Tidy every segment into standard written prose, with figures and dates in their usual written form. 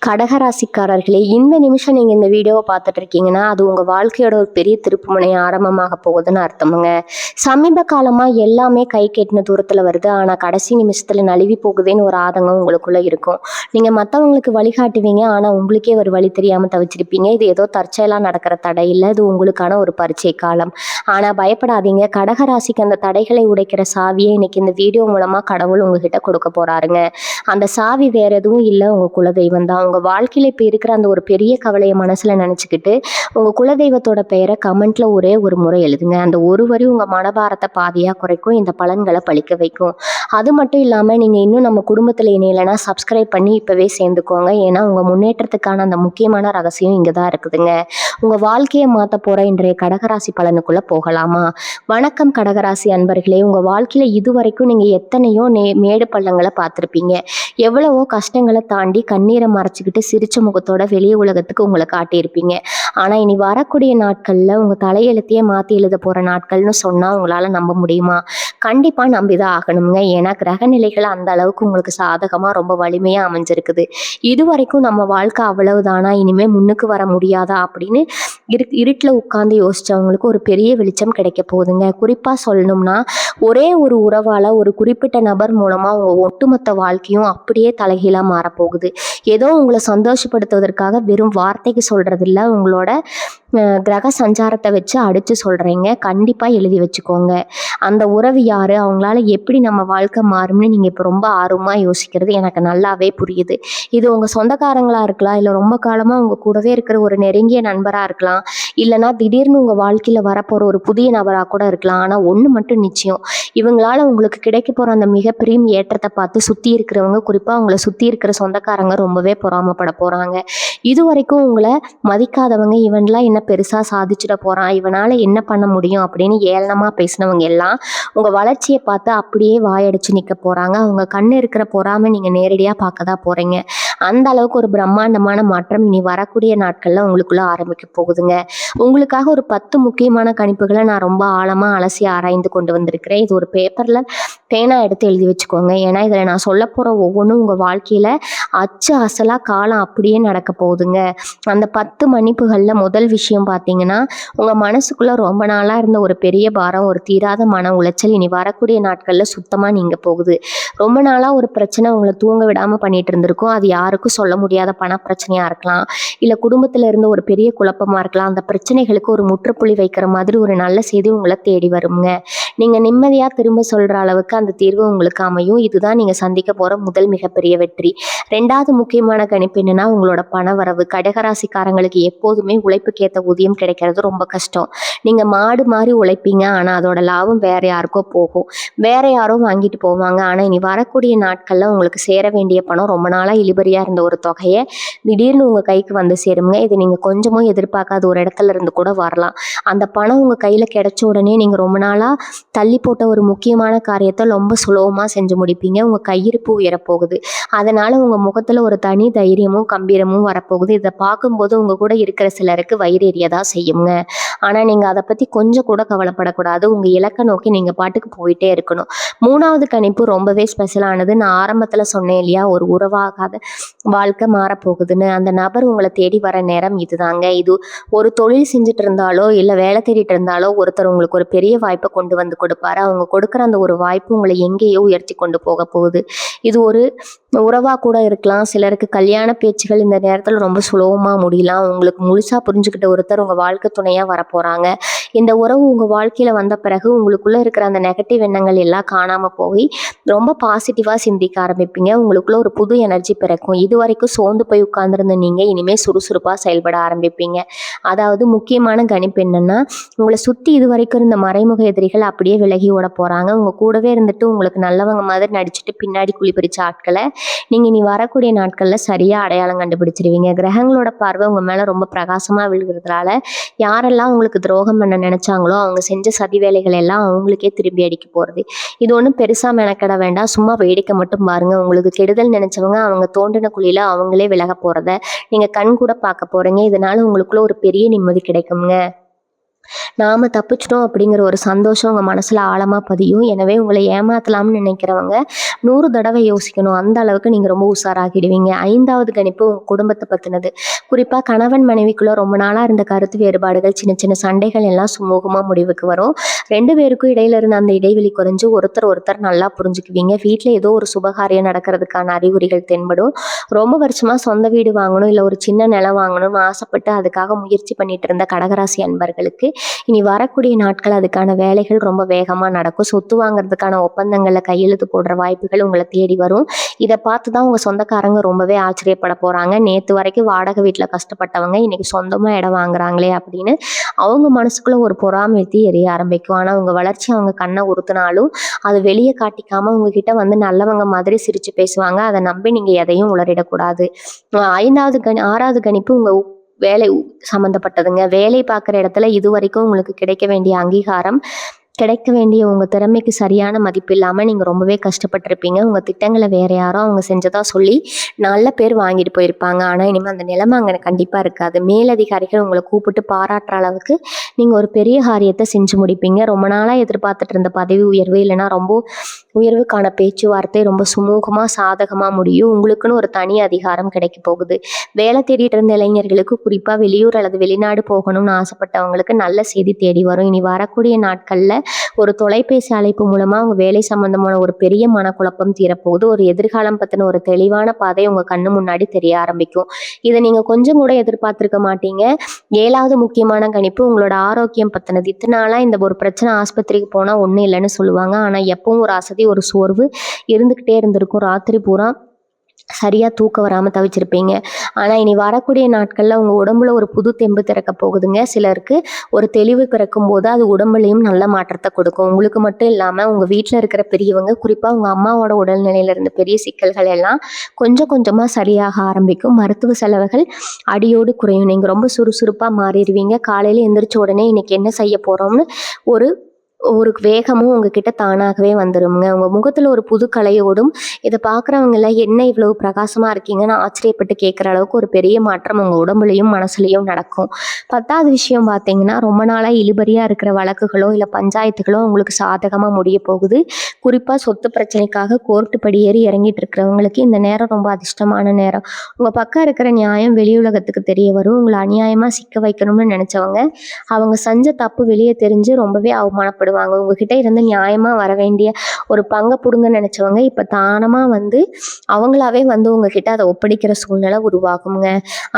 கடகராசிக்காரர்களே, இந்த நிமிஷம் நீங்க இந்த வீடியோவை பார்த்துட்டு இருக்கீங்கன்னா அது உங்க வாழ்க்கையோட ஒரு பெரிய திருப்புமுனை ஆரம்பமாக போகுதுன்னு அர்த்தமுங்க. சமீப காலமா எல்லாமே கை கெட்டின தூரத்துல வருது, ஆனா கடைசி நிமிஷத்துல நழுவி போகுதேன்னு ஒரு ஆதங்கம் உங்களுக்குள்ள இருக்கும். நீங்க மத்தவங்களுக்கு வழிகாட்டுவீங்க, ஆனா உங்களுக்கே ஒரு வழி தெரியாம தவிச்சிருப்பீங்க. இது ஏதோ தற்செயலா நடக்கிற தடை இல்லை, இது உங்களுக்கான ஒரு பரீட்சை காலம். ஆனா பயப்படாதீங்க, கடகராசிக்கு அந்த தடைகளை உடைக்கிற சாவியை இன்னைக்கு இந்த வீடியோ மூலமா கடவுள் உங்ககிட்ட கொடுக்க போறாருங்க. அந்த சாவி வேற எதுவும் இல்லை, உங்க குலதெய்வம் தான். உங்க வாழ்க்கையில இப்ப இருக்கிற அந்த ஒரு பெரிய கவலையை மனசுல நினைச்சுக்கிட்டு உங்க குலதெய்வத்தோட பெயரை கமெண்ட்ல ஒரே ஒரு முறை எழுதுங்க. அந்த ஒரு வரி உங்க மனபாரத்தை பாதியா குறைக்கும், இந்த பலன்களை பழிக்க வைக்கும். அது மட்டும் இல்லாம நீங்க இன்னும் நம்ம குடும்பத்துல இணையலைன்னா சப்ஸ்கிரைப் பண்ணி இப்பவே சேர்ந்துக்கோங்க. ஏன்னா உங்க முன்னேற்றத்துக்கான அந்த முக்கியமான ரகசியம் இங்கதான் இருக்குதுங்க. உங்க வாழ்க்கையை மாத்த போற இன்றைய கடகராசி பலனுக்குள்ள போகலாமா? வணக்கம் கடகராசி அன்பர்களே, உங்க வாழ்க்கையில இதுவரைக்கும் நீங்க எத்தனையோ மேடு பள்ளங்களை பார்த்திருப்பீங்க. எவ்வளவோ கஷ்டங்களை தாண்டி கண்ணீரை மறைச்சிக்கிட்டு சிரிச்ச முகத்தோட வெளி உலகத்துக்கு உங்களை காட்டியிருப்பீங்க. ஆனா இனி வரக்கூடிய நாட்கள்ல உங்க தலையெழுத்தையே மாத்தி எழுத போற நாட்கள்னு சொன்னா உங்களால நம்ப முடியுமா? கண்டிப்பா நம்பிதான் ஆகணுங்க. ஏன்னா கிரக நிலைகள் அந்த அளவுக்கு உங்களுக்கு சாதகமா ரொம்ப வலிமையா அமைஞ்சிருக்குது. இதுவரைக்கும் நம்ம வாழ்க்கை அவ்வளவுதானா, இனிமே முன்னுக்கு வர முடியாதா அப்படின்னு இருட்டுல உட்கார்ந்து யோசிச்சவங்களுக்கு ஒரு பெரிய வெளிச்சம் கிடைக்க போகுதுங்க. குறிப்பா சொல்லணும்னா ஒரே ஒரு உறவால ஒரு குறிப்பிட்ட நபர் மூலமா உங்க ஒட்டுமொத்த வாழ்க்கையும் அப்படியே தலைகீழா மாறப்போகுது. ஏதோ உங்களை சந்தோஷப்படுத்துவதற்காக வெறும் வார்த்தைக்கு சொல்றது இல்லை, உங்களோட கிரக சஞ்சாரத்தை வச்சு அடிச்சு சொல்றீங்க. கண்டிப்பா எழுதி வச்சுக்கோங்க. அந்த உறவு யாரு, அவங்களால எப்படி நம்ம வாழ்க்கை மாறும்னு நீங்க இப்ப ரொம்ப ஆர்வமா யோசிக்கிறது எனக்கு நல்லாவே புரியுது. இது உங்க சொந்தக்காரங்களா இருக்கலாம், இல்ல ரொம்ப காலமா உங்க கூடவே இருக்கிற ஒரு நெருங்கிய நண்பரா இருக்கலாம், இல்லைன்னா திடீர்னு உங்க வாழ்க்கையில வரப்போற ஒரு புதிய நபரா கூட இருக்கலாம். ஆனா ஒண்ணு மட்டும் நிச்சயம், இவங்களால உங்களுக்கு கிடைக்க போற அந்த மிகப்பெரிய ஏற்றத்தை பார்த்து சுத்தி இருக்கிறவங்க, குறிப்பா உங்களை சுத்தி இருக்கிற சொந்தக்காரங்க ரொம்பவே பொறாமப்பட போறாங்க. இது வரைக்கும் உங்களை மதிக்காதவங்க, இவன்லாம் என்ன பெருசா சாதிச்சிட போறான், இவனால என்ன பண்ண முடியும் அப்படின்னு ஏளனமா பேசினவங்க எல்லாம் உங்க வளர்ச்சியை பார்த்து அப்படியே வாயடிச்சு நிக்க போறாங்க. அவங்க கண்ணு இருக்கிற பொறாம நீங்க நேரடியா பார்க்கதான் போறீங்க. அந்த அளவுக்கு ஒரு பிரம்மாண்டமான மாற்றம் இனி வரக்கூடிய நாட்கள்ல உங்களுக்குள்ள ஆரம்பிக்க போகுதுங்க. உங்களுக்காக ஒரு 10 முக்கியமான கணிப்புகளை நான் ரொம்ப ஆழமா அலசி ஆராய்ந்து கொண்டு வந்திருக்கிறேன். இது ஒரு பேப்பர்ல பேனா எடுத்து எழுதி வச்சுக்கோங்க. ஏன்னா இதுல நான் சொல்ல போற ஒவ்வொன்றும் உங்க வாழ்க்கையில அச்சு அசலா காலம் அப்படியே நடக்க போகுதுங்க. அந்த 10 மன்னிப்புகள்ல முதல் விஷயம் பார்த்தீங்கன்னா, உங்க மனசுக்குள்ள ரொம்ப நாளா இருந்த ஒரு பெரிய பாரம், ஒரு தீராத மன உளைச்சல் இனி வரக்கூடிய நாட்கள்ல சுத்தமா நீங்க போகுது. ரொம்ப நாளா ஒரு பிரச்சனை உங்களை தூங்க விடாம பண்ணிட்டு இருந்திருக்கும். அது யாருக்கும் சொல்ல முடியாத பண பிரச்சனையா இருக்கலாம், இல்ல குடும்பத்துல இருந்து ஒரு பெரிய குழப்பமா இருக்கலாம். அந்த பிரச்சனைகளுக்கு ஒரு முற்றுப்புள்ளி வைக்கிற மாதிரி ஒரு நல்ல செய்தி உங்களை தேடி வருங்க. நீங்க நிம்மதியா திரும்ப சொல்ற அளவுக்கு அந்த தீர்வு உங்களுக்கு அமையும். இதுதான் நீங்க சந்திக்க போற முதல் மிகப்பெரிய வெற்றி. 2வது முக்கியமான கணிப்பு என்னன்னா, உங்களோட பண வரவு. கடகராசிக்காரங்களுக்கு எப்போதுமே உழைப்புக்கேற்ற ஊதியம் கிடைக்கிறது ரொம்ப கஷ்டம். நீங்க மாடு மாதிரி உழைப்பீங்க, ஆனா அதோட லாபம் வேற யாருக்கோ போகும், வேற யாரோ வாங்கிட்டு போவாங்க. ஆனா இனி வரக்கூடிய நாட்கள்ல உங்களுக்கு சேர வேண்டிய பணம், ரொம்ப நாளா இழுபறியா இருந்த ஒரு தொகையை திடீர்னு உங்க கைக்கு வந்து சேருங்க. இது நீங்க கொஞ்சமும் எதிர்பார்க்காத ஒரு இடத்துல இருந்து கூட வரலாம். அந்த பணம் உங்க கையில கிடைச்ச உடனே நீங்க ரொம்ப நாளா தள்ளி போட்ட ஒரு முக்கியமான காரியத்தை ரொம்ப சுலபமா செஞ்சு முடிப்பீங்க. உங்க கையிருப்பு உயரப்போகுது. அதனால உங்க முகத்துல ஒரு தனி தைரியமும் கம்பீரமும் வரப்போகுது. இதை பார்க்கும்போது உங்க கூட இருக்கிற சிலருக்கு வயிறு எரியதா செய்யுங்க. ஆனா நீங்க அதை பத்தி கொஞ்சம் கூட கவலைப்படக்கூடாது. உங்க இலக்கை நோக்கி நீங்க பாட்டுக்கு போயிட்டே இருக்கணும். 3வது கணிப்பு ரொம்பவே ஸ்பெஷலானது. நான் ஆரம்பத்துல சொன்னேன் இல்லையா, ஒரு உறவாகாத வாழ்க்கை மாறப்போகுதுன்னு. அந்த நபர் உங்களை தேடி வர நேரம் இதுதாங்க. இது ஒரு தொழில் செஞ்சுட்டு இருந்தாலோ இல்ல வேலை தேடிட்டு இருந்தாலோ ஒருத்தர் உங்களுக்கு ஒரு பெரிய வாய்ப்பை கொண்டு வந்து கொடுப்பாரு. அவங்க கொடுக்குற அந்த ஒரு வாய்ப்பு உங்களை எங்கேயோ உயர்த்தி கொண்டு போக போகுது. இது ஒரு உறவா கூட இருக்கலாம். சிலருக்கு கல்யாண பேச்சுகள் இந்த நேரத்துல ரொம்ப சுலபமா முடியலாம். உங்களுக்கு முழுசா புரிஞ்சுக்கிட்ட ஒருத்தர் உங்க வாழ்க்கை துணையா வரப்போறாங்க. இந்த உறவு உங்க வாழ்க்கையில வந்த பிறகு உங்களுக்குள்ள இருக்கிற அந்த நெகட்டிவ் எண்ணங்கள் எல்லாம் காணாம போய் ரொம்ப பாசிட்டிவா சிந்திக்க ஆரம்பிப்பீங்க. உங்களுக்குள்ள ஒரு புது எனர்ஜி பிறக்கும். இது வரைக்கும் சோர்ந்து போய் உட்கார்ந்துருந்த நீங்க இனிமே சுறுசுறுப்பா செயல்பட ஆரம்பிப்பீங்க. அதாவது முக்கியமான கணிப்பு என்னன்னா, உங்களை சுத்தி இது வரைக்கும் இருந்த மறைமுக எதிரிகள் அப்படியே விலகி ஓட போறாங்க. உங்க கூடவே இருந்துட்டு உங்களுக்கு நல்லவங்க மாதிரி நடிச்சுட்டு பின்னாடி குழி பறிச்ச ஆட்களை நீங்க இனி வரக்கூடிய நாட்கள்ல சரியா அடையாளம் கண்டுபிடிச்சிருவீங்க. கிரகங்களோட பார்வை உங்க மேல ரொம்ப பிரகாசமா விழுகிறதுனால யாரெல்லாம் உங்களுக்கு துரோகம் பண்ண நினைச்சாங்களோ அவங்க செஞ்ச சதி வேலைகள் எல்லாம் அவங்களுக்கே திரும்பி அடிக்க போறது. இது ஒன்றும் பெருசா மெனக்கெட வேண்டாம், சும்மா வேடிக்கை மட்டும் பாருங்க. உங்களுக்கு கெடுதல் நினைச்சவங்க அவங்க தோண்டின குழியில அவங்களே விலக போறத நீங்க கண் கூட பார்க்க போறீங்க. இதனால உங்களுக்குள்ள ஒரு பெரிய நிம்மதி கிடைக்குங்க. நாம தப்பிச்சிட்டோம் அப்படிங்கிற ஒரு சந்தோஷம் உங்க மனசுல ஆழமா பதியும். எனவே உங்களை ஏமாத்தலாம்னு நினைக்கிறவங்க 100 தடவை யோசிக்கணும். அந்த அளவுக்கு நீங்க ரொம்ப உஷாராகிடுவீங்க. 5வது கணிப்பு உங்க குடும்பத்த பத்தினது. குறிப்பா கணவன் மனைவிக்குள்ள ரொம்ப நாளா இருந்த கருத்து வேறுபாடுகள், சின்ன சின்ன சண்டைகள் எல்லாம் சுமூகமா முடிவுக்கு வரும். 2 பேருக்கும் இடையில இருந்த அந்த இடைவெளி குறைஞ்சு ஒருத்தர் ஒருத்தர் நல்லா புரிஞ்சுக்குவீங்க. வீட்ல ஏதோ ஒரு சுபகாரியம் நடக்கிறதுக்கான அறிகுறிகள் தென்படும். ரொம்ப வருஷமா சொந்த வீடு வாங்கணும், இல்ல ஒரு சின்ன நிலம் வாங்கணும்னு ஆசைப்பட்டு அதுக்காக முயற்சி பண்ணிட்டு இருந்த கடகராசி அன்பர்களுக்கு இனி வரக்கூடிய நாட்கள் அதுக்கான வேலைகள் ரொம்ப வேகமா நடக்கும். சொத்து வாங்குறதுக்கான ஒப்பந்தங்கள்ல கையெழுத்து போடுற வாய்ப்புகள் உங்களை தேடி வரும். இதை பார்த்து தான் உங்க சொந்தக்காரங்க ரொம்பவே ஆச்சரியப்பட போறாங்க. நேத்து வரைக்கும் வாடகை வீட்டுல கஷ்டப்பட்டவங்க இன்னைக்கு சொந்தமா இடம் வாங்குறாங்களே அப்படின்னு அவங்க மனசுக்குள்ள ஒரு பொறாமைத்தி எரிய ஆரம்பிக்கும். ஆனா உங்க வளர்ச்சி அவங்க கண்ணை உறுத்தினாலும் அது வெளியே காட்டிக்காம உங்ககிட்ட வந்து நல்லவங்க மாதிரி சிரிச்சு பேசுவாங்க. அதை நம்பி நீங்க எதையும் உளறிடக்கூடாது. 6வது கணிப்பு உங்க வேலை சம்மந்தப்பட்டதுங்க. வேலை பார்க்குற இடத்துல இது வரைக்கும் உங்களுக்கு கிடைக்க வேண்டிய அங்கீகாரம், கிடைக்க வேண்டிய உங்க திறமைக்கு சரியான மதிப்பு இல்லாம நீங்க ரொம்பவே கஷ்டப்பட்டிருப்பீங்க. உங்க திட்டங்களை வேற யாரோ அவங்க செஞ்சதா சொல்லி நல்ல பேர் வாங்கிட்டு போயிருப்பாங்க. ஆனா இனிமே அந்த நிலைமை அங்க கண்டிப்பா இருக்காது. மேலதிகாரிகள் உங்களை கூப்பிட்டு பாராட்டுற அளவுக்கு நீங்க ஒரு பெரிய காரியத்தை செஞ்சு முடிப்பீங்க. ரொம்ப நாளா எதிர்பார்த்துட்டு இருந்த பதவி உயர்வு இல்லைன்னா ரொம்ப உயர்வுக்கான பேச்சுவார்த்தை ரொம்ப சுமூகமா சாதகமா முடியும். உங்களுக்குன்னு ஒரு தனி அதிகாரம் கிடைக்க போகுது. வேலை தேடிட்டு இருந்த இளைஞர்களுக்கு, குறிப்பா வெளியூர் அல்லது வெளிநாடு போகணும்னு ஆசைப்பட்டவங்களுக்கு நல்ல செய்தி தேடி வரும். இனி வரக்கூடிய நாட்கள்ல ஒரு தொலைபேசி அழைப்பு மூலமா உங்க வேலை சம்பந்தமான ஒரு பெரிய மனக்குழப்பம் தீரப்போகுது. ஒரு எதிர்காலம் பத்தின ஒரு தெளிவான பாதை உங்க கண்ணு முன்னாடி தெரிய ஆரம்பிக்கும். இதை நீங்க கொஞ்சம் கூட எதிர்பார்த்திருக்க மாட்டீங்க. 7வது முக்கியமான கணிப்பு உங்களோட ஆரோக்கியம் பத்தினது. இத்தனை நாளா இந்த ஒரு பிரச்சனை ஆஸ்பத்திரிக்கு போனா ஒண்ணும் இல்லைன்னு சொல்லுவாங்க. ஆனா எப்பவும் ஒரு அசதி, ஒரு சோர்வு இருந்துகிட்டே இருந்திருக்கும். ராத்திரி பூரா சரியா தூக்கம் வராம தவிச்சிருப்பீங்க. ஆனா இனி வரக்கூடிய நாட்கள்ல உங்க உடம்புல ஒரு புது தெம்பு திறக்க போகுதுங்க. சிலருக்கு ஒரு தெளிவு பிறக்கும் போது அது உடம்புலையும் நல்ல மாற்றத்தை கொடுக்கும். உங்களுக்கு மட்டும் இல்லாம உங்க வீட்டுல இருக்கிற பெரியவங்க, குறிப்பா உங்க அம்மாவோட உடல்நிலையில இருந்த பெரிய சிக்கல்கள் எல்லாம் கொஞ்சம் கொஞ்சமா சரியாக ஆரம்பிக்கும். மருத்துவ செலவுகள் அடியோடு குறையும். நீங்க ரொம்ப சுறுசுறுப்பா மாறிடுவீங்க. காலையில எந்திரிச்ச உடனே இன்னைக்கு என்ன செய்ய போறோம்னு ஒரு ஒரு வேகமும் உங்ககிட்ட தானாகவே வந்துருங்க. உங்க முகத்துல ஒரு புது கலையோடும் இதை பார்க்குறவங்கள என்ன இவ்வளவு பிரகாசமா இருக்கீங்கன்னு ஆச்சரியப்பட்டு கேட்குற அளவுக்கு ஒரு பெரிய மாற்றம் உங்க உடம்புலையும் மனசுலையும் நடக்கும். 10வது விஷயம் பார்த்தீங்கன்னா, ரொம்ப நாளா இழுபறியா இருக்கிற வழக்குகளோ இல்லை பஞ்சாயத்துகளோ உங்களுக்கு சாதகமா முடிய போகுது. குறிப்பா சொத்து பிரச்சனைக்காக கோர்ட்டு படி ஏறி இறங்கிட்டு இருக்கிறவங்களுக்கு இந்த நேரம் ரொம்ப அதிர்ஷ்டமான நேரம். உங்க பக்கம் இருக்கிற நியாயம் வெளி உலகத்துக்கு தெரிய வரும். உங்களை அநியாயமா சிக்க வைக்கணும்னு நினைச்சவங்க அவங்க செஞ்ச தப்பு வெளியே தெரிஞ்சு ரொம்பவே அவமானப்படுவாங்க. உங்ககிட்ட இருந்து நியாயமா வர வேண்டிய ஒரு பங்கை புடுங்க நினைச்சவங்க இப்ப தானமா வந்து அவங்களாவே வந்து உங்ககிட்ட அதை ஒப்படைக்கிற சூழ்நிலை உருவாகுங்க.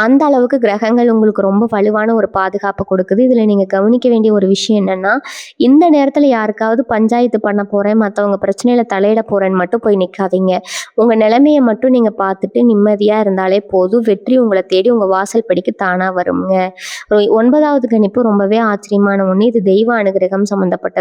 அந்த அளவுக்கு கிரகங்கள் உங்களுக்கு ரொம்ப வலுவான ஒரு பாதுகாப்பு கொடுக்குது. இதுல நீங்க கவனிக்க வேண்டிய ஒரு விஷயம் என்னன்னா, இந்த நேரத்துல யாருக்காவது பஞ்சாயத்து பண்ண போறேன், மற்றவங்க பிரச்சனையில தலையிட போறேன்னு மட்டும் போய் நிக்காதீங்க. உங்க நிலைமையை மட்டும் நீங்க பார்த்துட்டு நிம்மதியா இருந்தாலே போதும். வெற்றி உங்களை தேடி உங்க வாசல் படிக்கு தானா வருங்க. 9வது கணிப்பு ரொம்பவே ஆச்சரியமான ஒண்ணு. இது தெய்வ அனுகிரகம் சம்பந்தப்பட்டது.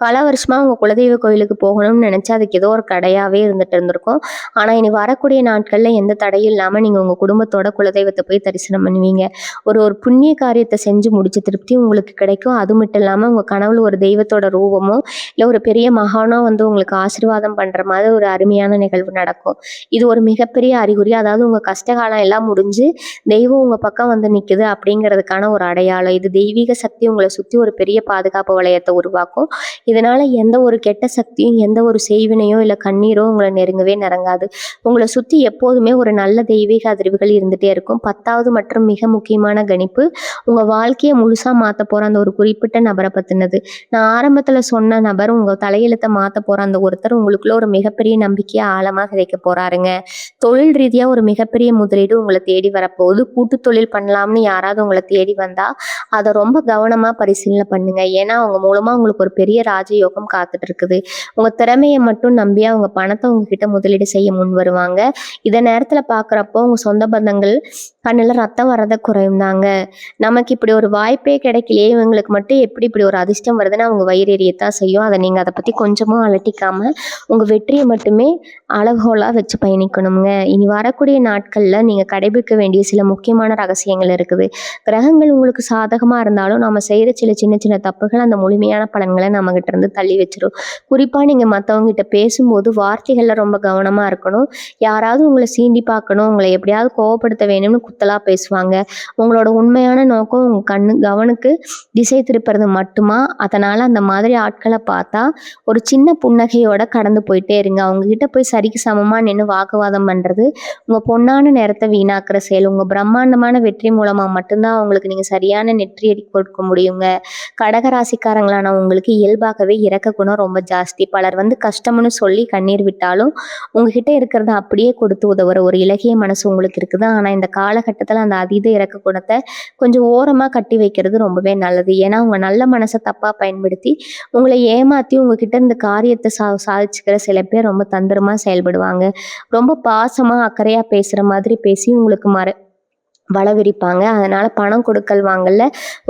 பல வருஷமா உங்க குலதெய்வ கோயிலுக்கு போகணும்னு நினைச்சு அதுக்கு ஏதோ ஒரு தடையாவே இருந்துட்டு இருந்திருக்கும். ஆனா இனி வரக்கூடிய நாட்கள்ல எந்த தடையும் இல்லாம நீங்க உங்க குடும்பத்தோட குலதெய்வத்தை போய் தரிசனம் பண்ணுவீங்க. ஒரு ஒரு புண்ணிய காரியத்தை செஞ்சு முடிச்ச திருப்தி உங்களுக்கு கிடைக்கும். அது மட்டும் இல்லாம உங்க கனவுல ஒரு தெய்வத்தோட ரூபமோ இல்ல ஒரு பெரிய மகானோ வந்து உங்களுக்கு ஆசீர்வாதம் பண்ற மாதிரி ஒரு அருமையான நிகழ்வு நடக்கும். இது ஒரு மிகப்பெரிய அறிகுறி. அதாவது உங்க கஷ்டகாலம் எல்லாம் முடிஞ்சு தெய்வம் உங்க பக்கம் வந்து நிக்குது அப்படிங்கிறதுக்கான ஒரு அடையாளம். இது தெய்வீக சக்தி உங்களை சுத்தி ஒரு பெரிய பாதுகாப்பு வளையத்தை உருவாக்கும். இதனால எந்த ஒரு கெட்ட சக்தியும், எந்த ஒரு செய்வினையோ இல்ல கண்ணீரோ உங்களை நெருங்கவே நெருங்காது. உங்களை சுத்தி எப்போதுமே ஒரு நல்ல தெய்வீக அதிர்வுகள் இருந்துட்டே இருக்கும். 10வது மற்றும் மிக முக்கியமான கணிப்பு உங்க வாழ்க்கையை முழுசா மாத்த போற அந்த ஒரு குறிப்பிட்ட நபரை பத்தினது. நான் ஆரம்பத்துல சொன்ன நபர் உங்க தலையெழுத்தை மாத்த போற அந்த ஒருத்தர் உங்களுக்குள்ள ஒரு மிகப்பெரிய நம்பிக்கையை ஆழமா விதைக்க போறாருங்க. தொழில் ரீதியா ஒரு மிகப்பெரிய முதலீடு உங்களை தேடி வரப்போகுது. கூட்டு தொழில் பண்ணலாம்னு யாராவது உங்களை தேடி வந்தா அதை ரொம்ப கவனமா பரிசீலனை பண்ணுங்க. ஏன்னா அவங்க மூலமா உங்களுக்கு ஒரு பெரிய ராஜயோகம் காத்துட்டு இருக்குது. உங்க திறமையை மட்டும் நம்பி அவங்க பணத்தை உங்ககிட்ட முதலீடு செய்ய முன் வருவாங்க. இத நேரத்துல பாக்குறப்போ உங்க சொந்த பந்தங்கள் கண்ணுல ரத்தம் வரத குறையும் தாங்க. நமக்கு இப்படி ஒரு வாய்ப்பே கிடைக்கலையே, இவங்களுக்கு மட்டும் எப்படி இப்படி ஒரு அதிர்ஷ்டம் வருதுன்னு அவங்க வயிறு எரியத்தான் செய்யும். அதை பத்தி கொஞ்சமும் அலட்டிக்காம உங்க வெற்றியை மட்டுமே அளவுகோலா வச்சு பயணிக்கணுங்க. இனி வரக்கூடிய நாட்கள்ல நீங்க கடைபிடிக்க வேண்டிய சில முக்கியமான ரகசியங்கள் இருக்குது. கிரகங்கள் உங்களுக்கு சாதகமா இருந்தாலும் நாம செய்யற சின்ன சின்ன தப்புகள் அந்த முழுமையான பலனை பலன்களை நம்மகிட்ட இருந்து தள்ளி வச்சிரும். குறிப்பாக நீங்கள் மற்றவங்ககிட்ட பேசும்போது வார்த்தைகளில் ரொம்ப கவனமாக இருக்கணும். யாராவது உங்களை சீண்டி பார்க்கணும், உங்களை எப்படியாவது கோவப்படுத்த வேணும்னு குத்தலாக பேசுவாங்க. உங்களோட உண்மையான நோக்கம் உங்கள் கவனுக்கு திசை திருப்புறது மட்டுமா? அதனால் அந்த மாதிரி ஆட்களை பார்த்தா ஒரு சின்ன புன்னகையோட கடந்து போயிட்டே இருங்க. அவங்ககிட்ட போய் சரிக்கு சமமாக நின்று வாக்குவாதம் பண்ணுறது உங்கள் பொன்னான நேரத்தை வீணாக்குற செயல். உங்கள் பிரம்மாண்டமான வெற்றி மூலமாக மட்டும்தான் அவங்களுக்கு நீங்கள் சரியான நெற்றியடி கொடுக்க முடியுங்க. கடகராசிக்காரங்களான உங்களுக்கு இயல்பாகவே இறக்க குணம் ரொம்ப ஜாஸ்தி. பலர் கஷ்டம்னு சொல்லி கண்ணீர் விட்டாலும் உங்ககிட்ட இருக்கிறத அப்படியே கொடுத்து உதவுற ஒரு இலகிய மனசு உங்களுக்கு இருக்குது. ஆனால் இந்த காலகட்டத்தில் அந்த அதீத இறக்க குணத்தை கொஞ்சம் ஓரமாக கட்டி வைக்கிறது ரொம்பவே நல்லது. ஏன்னா உங்கள் நல்ல மனசை தப்பாக பயன்படுத்தி உங்களை ஏமாற்றி உங்ககிட்ட இந்த காரியத்தை சாதிச்சுக்கிற சில பேர் ரொம்ப தந்திரமாக செயல்படுவாங்க. ரொம்ப பாசமாக அக்கறையாக பேசுகிற மாதிரி பேசி உங்களுக்கு வலை விரிப்பாங்க. அதனால் பணம் கொடுக்கல் வாங்கல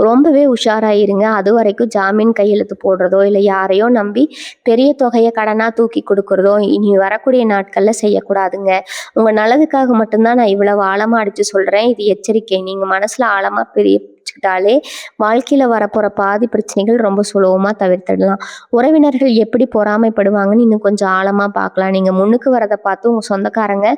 ரொம்பவே உஷாராயிருங்க. அது வரைக்கும் ஜாமீன் கையெழுத்து போடுறதோ இல்லை யாரையோ நம்பி பெரிய தொகையை கடனாக தூக்கி கொடுக்குறதோ இனி வரக்கூடிய நாட்களில் செய்யக்கூடாதுங்க. உங்கள் நல்லதுக்காக மட்டும்தான் நான் இவ்வளவு ஆழமாக அடித்து சொல்கிறேன். இது எச்சரிக்கை. நீங்கள் மனசில் ஆழமாக வச்சுக்கிட்டாலே வாழ்க்கையில் வரப்போகிற பாதி பிரச்சனைகள் ரொம்ப சுலபமாக தவிர்த்திடலாம். உறவினர்கள் எப்படி பொறாமைப்படுவாங்கன்னு இன்னும் கொஞ்சம் ஆழமாக பார்க்கலாம். நீங்கள் முன்னுக்கு வரதை பார்த்து உங்கள் சொந்தக்காரங்க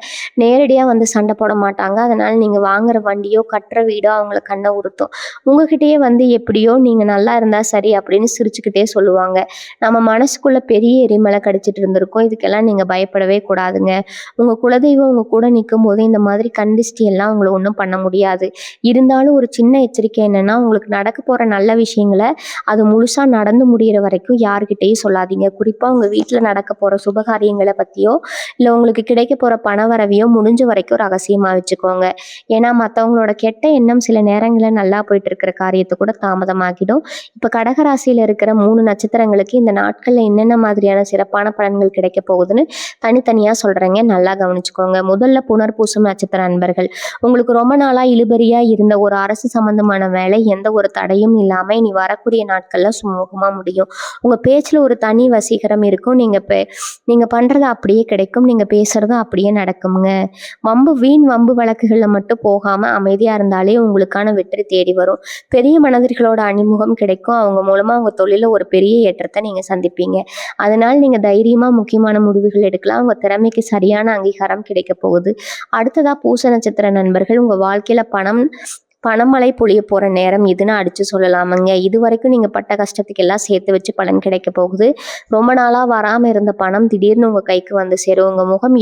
நேரடியாக சண்டை போட மாட்டாங்க. அதனால் நீங்கள் வாங்குற வண்டியோ கட்டுற வீடோ அவங்கள கண்ணை உறுத்தும். உங்ககிட்டயே எப்படியோ நீங்கள் நல்லா இருந்தால் சரி அப்படின்னு சிரிச்சுக்கிட்டே சொல்லுவாங்க. நம்ம மனசுக்குள்ள பெரிய எரிமலை கடிச்சிட்டு இருந்திருக்கோம். இதுக்கெல்லாம் நீங்கள் பயப்படவே கூடாதுங்க. உங்கள் குலதெய்வம் உங்கள் கூட நிற்கும் போது இந்த மாதிரி கண்டிஸ்டி எல்லாம் உங்களை ஒன்றும் பண்ண முடியாது. இருந்தாலும் ஒரு சின்ன எச்சரிக்கை என்னன்னா, உங்களுக்கு நடக்க போற நல்ல விஷயங்களை அது முழுசா நடந்து முடிகிற வரைக்கும் யாருக்கிட்டையும் சொல்லாதீங்க. குறிப்பாக உங்கள் வீட்டில் நடக்க போகிற சுபகாரியங்களை பற்றியோ இல்லை உங்களுக்கு கிடைக்க போகிற பண வரவையோ முடிஞ்ச வரைக்கும் ரகசியமாக வச்சுக்கோங்க. ஏன்னா மற்றவங்களோட கெட்ட எண்ணம் சில நேரங்களில் நல்லா போயிட்டு இருக்கிற காரியத்தை கூட தாமதமாக்கிடும். இப்போ கடகராசியில் இருக்கிற 3 நட்சத்திரங்களுக்கு இந்த நாட்களில் என்னென்ன மாதிரியான சிறப்பான பலன்கள் கிடைக்க போகுதுன்னு தனித்தனியாக சொல்கிறேங்க. நல்லா கவனிச்சுக்கோங்க. முதல்ல புனர்பூசம் நட்சத்திர அன்பர்கள், உங்களுக்கு ரொம்ப நாளாக இழுபறியாக இருந்த ஒரு அரசு சம்பந்தமான வேலை எந்த ஒரு தடையும் இல்லாமல் இனி வரக்கூடிய நாட்களில் சுமூகமாக முடியும். உங்கள் பேச்சில் ஒரு தனி வசீகரம் இருக்கும். நீங்கள் பண்ணுறது அப்படியே கிடைக்கும். நீங்கள் பேசுகிறது அப்படியே நடக்குங்க. வீண் வம்பு வழக்குகளில் மட்டும் போகாமல் அமைதியாக இருந்தாலே உங்களுக்கான வெற்றி தேடி வரும். பெரிய மனிதர்களோட அணிமுகம் கிடைக்கும். அவங்க மூலமாக உங்கள் தொழிலில் ஒரு பெரிய ஏற்றத்தை நீங்கள் சந்திப்பீங்க. அதனால் நீங்கள் தைரியமாக முக்கியமான முடிவுகள் எடுக்கலாம். உங்கள் திறமைக்கு சரியான அங்கீகாரம் கிடைக்க போகுது. அடுத்ததாக பூச நட்சத்திர நண்பர்கள், உங்கள் வாழ்க்கையில் பணமழை பொழிய போகிற நேரம் இதுன்னு அடித்து சொல்லலாமுங்க. இது வரைக்கும் நீங்கள் பட்ட கஷ்டத்துக்கு எல்லாம் சேர்த்து வச்சு பலன் கிடைக்க போகுது. ரொம்ப நாளாக வராமல் இருந்த பணம் திடீர்னு உங்கள் கைக்கு சேரும். உங்கள் முகம்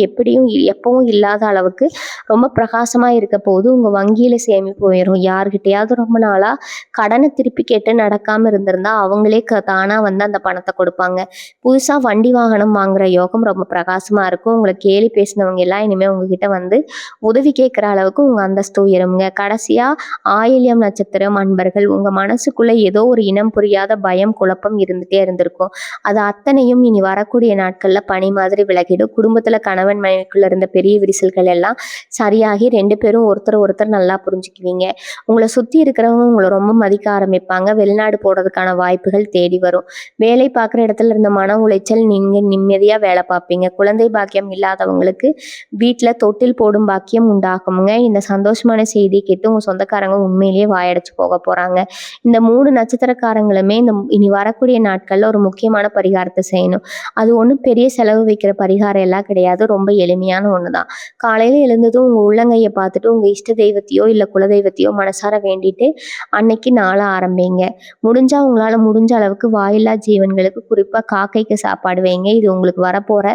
எப்பவும் இல்லாத அளவுக்கு ரொம்ப பிரகாசமாக இருக்க போது. உங்கள் வங்கியில் சேமிப்பு உயரும். யார்கிட்டையாவது ரொம்ப நாளாக கடனை திருப்பி கேட்டு நடக்காமல் இருந்திருந்தா அவங்களே தானாக அந்த பணத்தை கொடுப்பாங்க. புதுசாக வண்டி வாகனம் வாங்குகிற யோகம் ரொம்ப பிரகாசமாக இருக்கும். உங்களை கேலி பேசினவங்க எல்லாம் இனிமேல் உங்ககிட்ட உதவி கேட்குற அளவுக்கு உங்கள் அந்தஸ்து உயருங்க. கடைசியாக ஆயில்யம் நட்சத்திரம் அன்பர்கள், உங்க மனசுக்குள்ள ஏதோ ஒரு இனம் புரியாத பயம் குழப்பம் இருந்துட்டே இருந்திருக்கும். அது அத்தனையும் இனி வரக்கூடிய நாட்கள்ல பனி மாதிரி விலகிடும். குடும்பத்துல கணவன் மனைவிக்குள்ள இருந்த பெரிய விரிசல்கள் எல்லாம் சரியாகி 2 பேரும் ஒருத்தர் நல்லா புரிஞ்சுக்குவீங்க. உங்களை சுத்தி இருக்கிறவங்க உங்களை ரொம்ப மதிக்க ஆரம்பிப்பாங்க. வெளிநாடு போடுறதுக்கான வாய்ப்புகள் தேடி வரும். வேலை பார்க்குற இடத்துல இருந்த மன உளைச்சல் நீங்க நிம்மதியா வேலை பார்ப்பீங்க. குழந்தை பாக்கியம் இல்லாதவங்களுக்கு வீட்டுல தொட்டில் போடும் பாக்கியம் உண்டாகுங்க. இந்த சந்தோஷமான செய்தி கேட்டு உங்க சொந்தக்காரங்க உண்மையிலேயே வாயடைச்சு போக போறாங்க. இந்த 3 நட்சத்திரக்காரங்களுமே இனி வரக்கூடிய நாட்கள்ல ஒரு முக்கியமான பரிகாரத்தை செய்யணும். அது ஒன்றும் பெரிய செலவு வைக்கிற பரிகாரம் எல்லாம் கிடையாது. ரொம்ப எளிமையான ஒண்ணுதான். காலையில எழுந்ததும் உங்க உள்ளங்கையை பார்த்துட்டு உங்க இஷ்ட தெய்வத்தையோ இல்ல குலதெய்வத்தையோ மனசார வேண்டிட்டு அன்னைக்கு நாளை ஆரம்பிங்க. உங்களால முடிஞ்ச அளவுக்கு வாயில்லா ஜீவன்களுக்கு குறிப்பா காக்கைக்கு சாப்பாடு வைங்க. இது உங்களுக்கு வரப்போற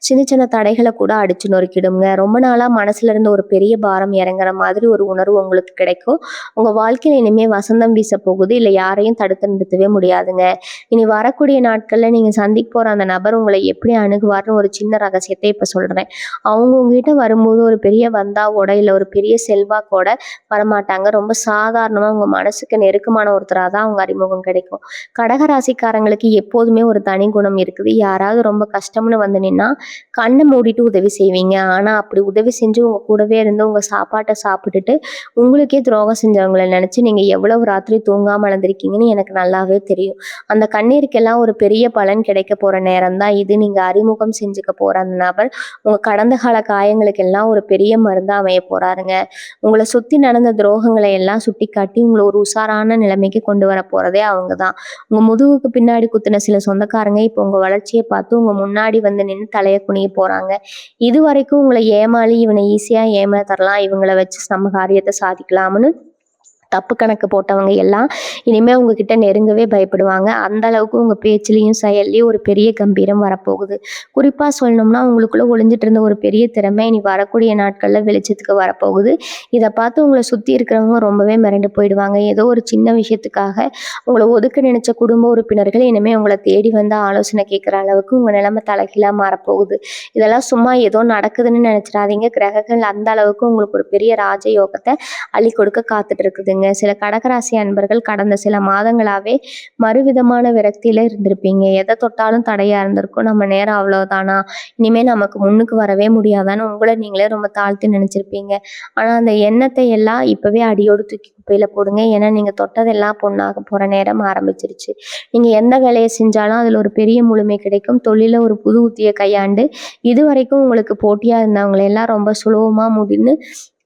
சின்ன சின்ன தடைகளை கூட அடிச்சு நொறுக்கிடுங்க. ரொம்ப நாளா மனசுல இருந்து ஒரு பெரிய பாரம் இறங்குற மாதிரி ஒரு உணர்வு உங்களுக்கு கிடைக்கும். உங்க வாழ்க்கையில இனிமே வசந்தம் வீச போகுது. இல்லை யாரையும் தடுத்து நிறுத்தவே முடியாதுங்க. இனி வரக்கூடிய நாட்கள்ல நீங்க சந்திக்க போற அந்த நபர் உங்களை எப்படி அணுகுவார்னு ஒரு சின்ன ரகசியத்தை இப்ப சொல்றேன். அவங்க உங்ககிட்ட வரும்போது ஒரு பெரிய வந்தாவோட இல்லை ஒரு பெரிய செல்வாக்கோட வரமாட்டாங்க. ரொம்ப சாதாரணமா உங்க மனசுக்கு நெருக்கமான ஒருத்தராக தான் அவங்க அறிமுகம் கிடைக்கும். கடகராசிக்காரங்களுக்கு எப்போதுமே ஒரு தனி குணம் இருக்குது. யாராவது ரொம்ப கஷ்டம்னு நின்னா கண்ணை மூடிட்டு உதவி செய்வீங்க. ஆனா அப்படி உதவி செஞ்சு உங்க கூடவே இருந்து உங்க சாப்பாட்டை சாப்பிட்டுட்டு உங்களுக்கே துரோகம் துரோகம் செஞ்சவங்கள நினைச்சு நீங்க எவ்வளவு ராத்திரி தூங்காம அழுந்திருக்கீங்கன்னு எனக்கு நல்லாவே தெரியும். அந்த கண்ணீருக்கெல்லாம் ஒரு பெரிய பலன் கிடைக்க போற நேரம் தான் இது. நீங்க அறிமுகம் செஞ்சுக்க போற அந்த நபர் உங்க கடந்த கால காயங்களுக்கெல்லாம் ஒரு பெரிய மருந்தா அமைய போறாருங்க. உங்களை சுத்தி நடந்த துரோகங்களை எல்லாம் சுட்டிக்காட்டி உங்களை ஒரு உஷாரான நிலைமைக்கு கொண்டு வர போறதே அவங்க தான். உங்க முதுகுக்கு பின்னாடி குத்துன சில சொந்தக்காரங்க இப்போ உங்க வளர்ச்சியை பார்த்து உங்க முன்னாடி வந்து நின்று தலைய குனிய போறாங்க. இது வரைக்கும் உங்களை ஏமாளி, இவனை ஈஸியா ஏமாத்தரலாம், இவங்கள வச்சு நம்ம காரியத்தை சாதிக்கலாம்னு தப்பு கணக்கு போட்டவங்க எல்லாம் இனிமே உங்ககிட்ட நெருங்கவே பயப்படுவாங்க. அந்த அளவுக்கு உங்க பேச்சுலயும் செயல்லயும் ஒரு பெரிய கம்பீரம் வரப்போகுது. குறிப்பா சொல்லணும்னா உங்களுக்குள்ள ஒளிஞ்சிட்டு இருந்த ஒரு பெரிய திறமை இனி வரக்கூடிய நாட்கள்ல வெளிச்சத்துக்கு வரப்போகுது. இதை பார்த்து உங்களை சுத்தி இருக்கிறவங்க ரொம்பவே மிரண்டு போயிடுவாங்க. ஏதோ ஒரு சின்ன விஷயத்துக்காக உங்களை ஒதுக்க நினைச்ச குடும்ப உறுப்பினர்கள் இனிமே உங்களை தேடி வந்து ஆலோசனை கேட்கிற அளவுக்கு உங்க நிலைமை தலைகீழா மாறப்போகுது. இதெல்லாம் சும்மா ஏதோ நடக்குதுன்னு நினைச்சிடாதீங்க. கிரகங்கள் அந்த அளவுக்கு உங்களுக்கு ஒரு பெரிய ராஜயோகத்தை அள்ளி கொடுக்க காத்துட்டு இருக்குதுங்க. சில கடகராசி அன்பர்கள் கடந்த சில மாதங்களாவே மறுவிதமான விரக்தியில இருந்திருப்பீங்க. எதை தொட்டாலும் தடையா இருந்திருக்கும். நம்ம நேரம் அவ்வளவுதானா, இனிமே நமக்கு முன்னுக்கு வரவே முடியாதான்னு உங்களை நீங்களே ரொம்ப தாழ்த்தி நினைச்சிருப்பீங்க. ஆனா அந்த எண்ணத்தை எல்லாம் இப்பவே அடியோடு தூக்கி குப்பையில போடுங்க. ஏன்னா நீங்க தொட்டதெல்லாம் பொண்ணாக போற நேரம் ஆரம்பிச்சிருச்சு. நீங்க எந்த வேலையை செஞ்சாலும் அதுல ஒரு பெரிய முழுமை கிடைக்கும். தொழில ஒரு புது உத்தியை கையாண்டு இதுவரைக்கும் உங்களுக்கு போட்டியா இருந்தவங்களை எல்லாம் ரொம்ப சுலபமா முடின்னு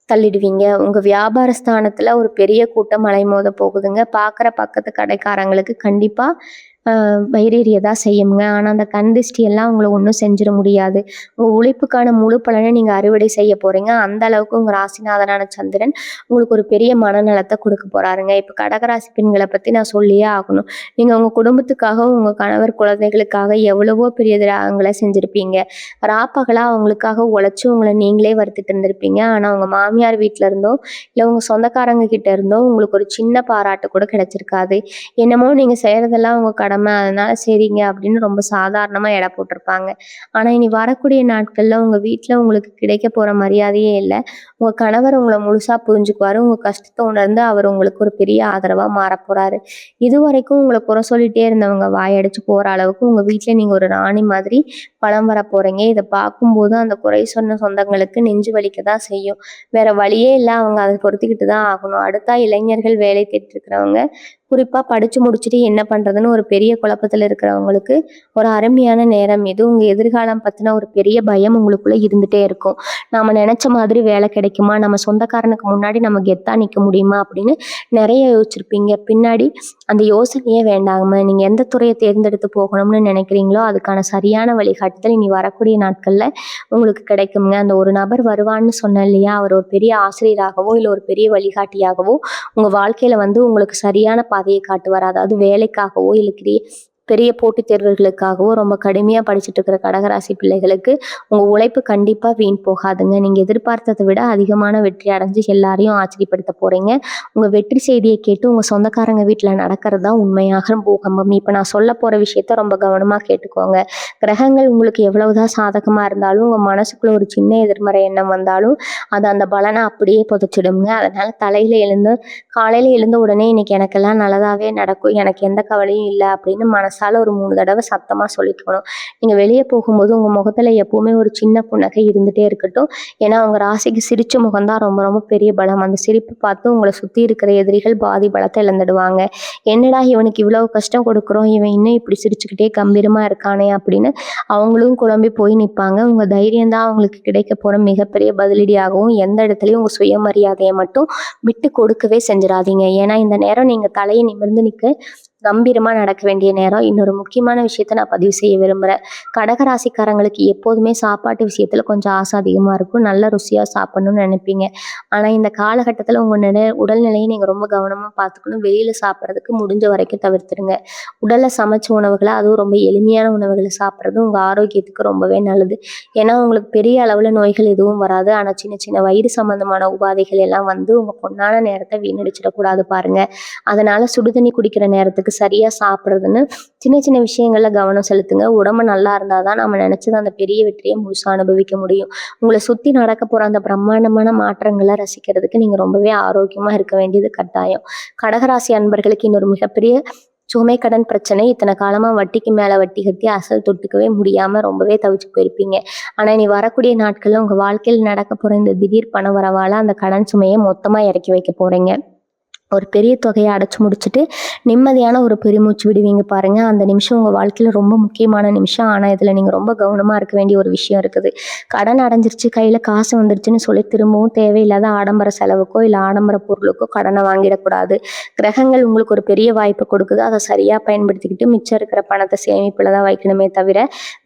தள்ளிடுவீங்க. உங்க வியாபார ஸ்தானத்துல ஒரு பெரிய கூட்டம் அலைமோத போகுதுங்க. பார்க்குற பக்கத்து கடைக்காரங்களுக்கு கண்டிப்பா வயிறெரியதா செய்யுங்க. ஆனா அந்த கண் திஷ்டி எல்லாம் உங்களை ஒன்றும் செஞ்சிட முடியாது. உங்க உழைப்புக்கான முழு பலனை நீங்க அறுவடை செய்ய போறீங்க. அந்த அளவுக்கு உங்க ராசிநாதனான சந்திரன் உங்களுக்கு ஒரு பெரிய மனநலத்தை கொடுக்க போறாருங்க. இப்ப கடகராசி பெண்களை பத்தி நான் சொல்லியே ஆகணும். நீங்க உங்க குடும்பத்துக்காக, உங்க கணவர், குழந்தைகளுக்காக எவ்வளவோ பெரிய தியாகங்களை செஞ்சிருப்பீங்க. ராப்பகலா அவங்களுக்காக உழைச்சு உங்களை நீங்களே வருத்திட்டு இருந்திருப்பீங்க. ஆனா உங்க மாமியார் வீட்டுல இருந்தோ இல்ல உங்க சொந்தக்காரங்க கிட்ட இருந்தோ உங்களுக்கு ஒரு சின்ன பாராட்டு கூட கிடைச்சிருக்காது. என்னமோ நீங்க செய்யறதெல்லாம் உங்க கடமை, அதனால சரிங்க அப்படின்னு ரொம்ப சாதாரணமா எடை போட்டிருப்பாங்க. ஆனா இனி வரக்கூடிய நாட்கள்ல உங்க வீட்டுல உங்களுக்கு கிடைக்க போற மரியாதையே இல்லை. உங்க கணவர் உங்களை முழுசா புரிஞ்சுக்குவாரு. உங்க கஷ்டத்தை உணர்ந்து அவர் உங்களுக்கு ஒரு பெரிய ஆதரவா மாற போறாரு. இது வரைக்கும் உங்களை குறை சொல்லிட்டே இருந்தவங்க வாயடிச்சு போற அளவுக்கு உங்க வீட்டுல நீங்க ஒரு ராணி மாதிரி பலம் வர போறீங்க. இதை பார்க்கும்போது அந்த குறை சொன்ன சொந்தங்களுக்கு நெஞ்சு வலிக்க தான் செய்யும். வேற வழியே இல்லை, அவங்க அதை பொறுத்துக்கிட்டு தான் ஆகணும். அடுத்தா இளைஞர்கள் வேலை தேடிட்டு இருக்கிறவங்க, குறிப்பா படிச்சு முடிச்சுட்டு என்ன பண்றதுன்னு ஒரு பெரிய குழப்பத்துல இருக்கிறவங்களுக்கு ஒரு அருமையான நேரம் இது. உங்க எதிர்காலம் பத்தின ஒரு பெரிய பயம் உங்களுக்குள்ள இருந்துட்டே இருக்கும். நாம நினைச்ச மாதிரி வேலை கிடைக்குமா, நம்ம சொந்தக்காரனுக்கு முன்னாடி நம்ம கெத்தா நிக்க முடியுமா அப்படின்னு நிறைய யோசிச்சிருப்பீங்க. பின்னாடி அந்த யோசனையே வேண்டாம நீங்க எந்த துறையை தேர்ந்தெடுத்து போகணும்னு நினைக்கிறீங்களோ அதுக்கான சரியான வழிகாட்டுதல் இனி வரக்கூடிய நாட்கள்ல உங்களுக்கு கிடைக்குங்க. அந்த ஒரு நபர் வருவான்னு சொன்னேன் இல்லையா, அவர் ஒரு பெரிய ஆசிரியராகவோ இல்லை ஒரு பெரிய வழிகாட்டியாகவோ உங்க வாழ்க்கையில வந்து உங்களுக்கு சரியான பாதையை காட்டுவார். அதாவது வேலைக்காகவோ இல்லை பெரிய போட்டித் தேர்வுகளுக்காகவோ ரொம்ப கடுமையாக படிச்சுட்டு இருக்கிற கடகராசி பிள்ளைகளுக்கு உங்கள் உழைப்பு கண்டிப்பாக வீண் போகாதுங்க. நீங்கள் எதிர்பார்த்ததை விட அதிகமான வெற்றி அடைஞ்சு எல்லாரையும் ஆச்சரியப்படுத்த போகிறீங்க. உங்கள் வெற்றி செய்தியை கேட்டு உங்கள் சொந்தக்காரங்க வீட்டில் நடக்கிறது தான் உண்மையாக பூகம்பம். இப்போ நான் சொல்ல போகிற விஷயத்த ரொம்ப கவனமாக கேட்டுக்கோங்க. கிரகங்கள் உங்களுக்கு எவ்வளவுதான் சாதகமாக இருந்தாலும் உங்கள் மனசுக்குள்ள ஒரு சின்ன எதிர்மறை எண்ணம் வந்தாலும் அது அந்த பலனை அப்படியே புதைச்சிடுங்க. அதனால் காலையில் எழுந்த உடனே இன்னைக்கு எனக்கெல்லாம் நல்லதாகவே நடக்கும், எனக்கு எந்த கவலையும் இல்லை அப்படின்னு மனசால ஒரு 3 தடவை சத்தமா சொல்லிக்கணும். நீங்க வெளியே போகும்போது உங்க முகத்துல எப்பவுமே ஒரு சின்ன புன்னகை இருந்துட்டே இருக்கட்டும். ஏன்னா உங்க ராசிக்கு சிரிச்ச முகம்தான் ரொம்ப ரொம்ப பெரிய பலம். அந்த சிரிப்பு பார்த்து உங்களை சுத்தி இருக்கிற எதிரிகள் பாதி பலத்தை இழந்துடுவாங்க. என்னடா இவனுக்கு இவ்வளவு கஷ்டம் கொடுக்குறோம், இவன் இன்னும் இப்படி சிரிச்சுக்கிட்டே கம்பீரமா இருக்கானே அப்படின்னு அவங்களும் குழம்பி போய் நிற்பாங்க. உங்க தைரியம் தான் அவங்களுக்கு கிடைக்க போற மிகப்பெரிய பதிலடியாகவும் எந்த இடத்துலயும் உங்க சுயமரியாதையை மட்டும் விட்டு கொடுக்கவே செஞ்சிடாதீங்க. ஏன்னா இந்த நேரம் நீங்க தலையை நிமிர்ந்து நிற்க கம்பீரமா நடக்க வேண்டிய நேரம். இன்னொரு முக்கியமான விஷயத்த நான் பதிவு செய்ய விரும்புகிறேன். கடகராசிக்காரங்களுக்கு எப்போதுமே சாப்பாட்டு விஷயத்துல கொஞ்சம் ஆசை அதிகமா இருக்கும். நல்ல ருசியா சாப்பிடணும்னு நினைப்பீங்க. ஆனா இந்த காலகட்டத்தில் உங்க உடல்நிலையை நீங்க ரொம்ப கவனமா பார்த்துக்கணும். வெளியில சாப்பிட்றதுக்கு முடிஞ்ச வரைக்கும் தவிர்த்துடுங்க. உடல்ல சமைச்ச உணவுகளை, அதுவும் ரொம்ப எளிமையான உணவுகளை சாப்பிட்றது உங்க ஆரோக்கியத்துக்கு ரொம்பவே நல்லது. ஏன்னா உங்களுக்கு பெரிய அளவுல நோய்கள் எதுவும் வராது. ஆனா சின்ன சின்ன வயிறு சம்பந்தமான உபாதைகள் எல்லாம் வந்து உங்க பொன்னான நேரத்தை வீணடிச்சிடக்கூடாது பாருங்க. அதனால சுடுதண்ணி குடிக்கிற நேரத்துக்கு சரியா சாப்பிட்றதுன்னு சின்ன சின்ன விஷயங்கள்ல கவனம் செலுத்துங்க. உடம்பு நல்லா இருந்தாதான் நம்ம நினைச்சது அந்த பெரிய வெற்றியை முழுசா அனுபவிக்க முடியும். உங்களை சுத்தி நடக்க போற அந்த பிரம்மாண்டமான மாற்றங்களை ரசிக்கிறதுக்கு நீங்க ரொம்பவே ஆரோக்கியமா இருக்க வேண்டியது கட்டாயம். கடகராசி அன்பர்களுக்கு இன்னொரு மிகப்பெரிய சுமை கடன் பிரச்சனை. இத்தனை காலமா வட்டிக்கு மேல வட்டி கட்டி அசல் தொட்டுக்கவே முடியாம ரொம்பவே தவிச்சு போயிருப்பீங்க. ஆனா இனி வரக்கூடிய நாட்கள்ல உங்க வாழ்க்கையில் நடக்க போற இந்த திடீர் பண வரவால அந்த கடன் சுமையை மொத்தமா இறக்கி வைக்க போறீங்க. ஒரு பெரிய தொகையை அடைச்சி முடிச்சுட்டு நிம்மதியான ஒரு பெருமூச்சு விடுவீங்க பாருங்கள். அந்த நிமிஷம் உங்கள் வாழ்க்கையில் ரொம்ப முக்கியமான நிமிஷம். ஆனால் இதில் நீங்கள் ரொம்ப கவனமாக இருக்க வேண்டிய ஒரு விஷயம் இருக்குது. கடன் அடைஞ்சிருச்சு, கையில் காசு வந்துருச்சுன்னு சொல்லி திரும்பவும் தேவையில்லாத ஆடம்பர செலவுக்கோ இல்லை ஆடம்பர பொருளுக்கோ கடனை வாங்கிடக்கூடாது. கிரகங்கள் உங்களுக்கு ஒரு பெரிய வாய்ப்பு கொடுக்குது. அதை சரியாக பயன்படுத்திக்கிட்டு மிச்சம் இருக்கிற பணத்தை சேமிப்பில் தான் வைக்கணுமே தவிர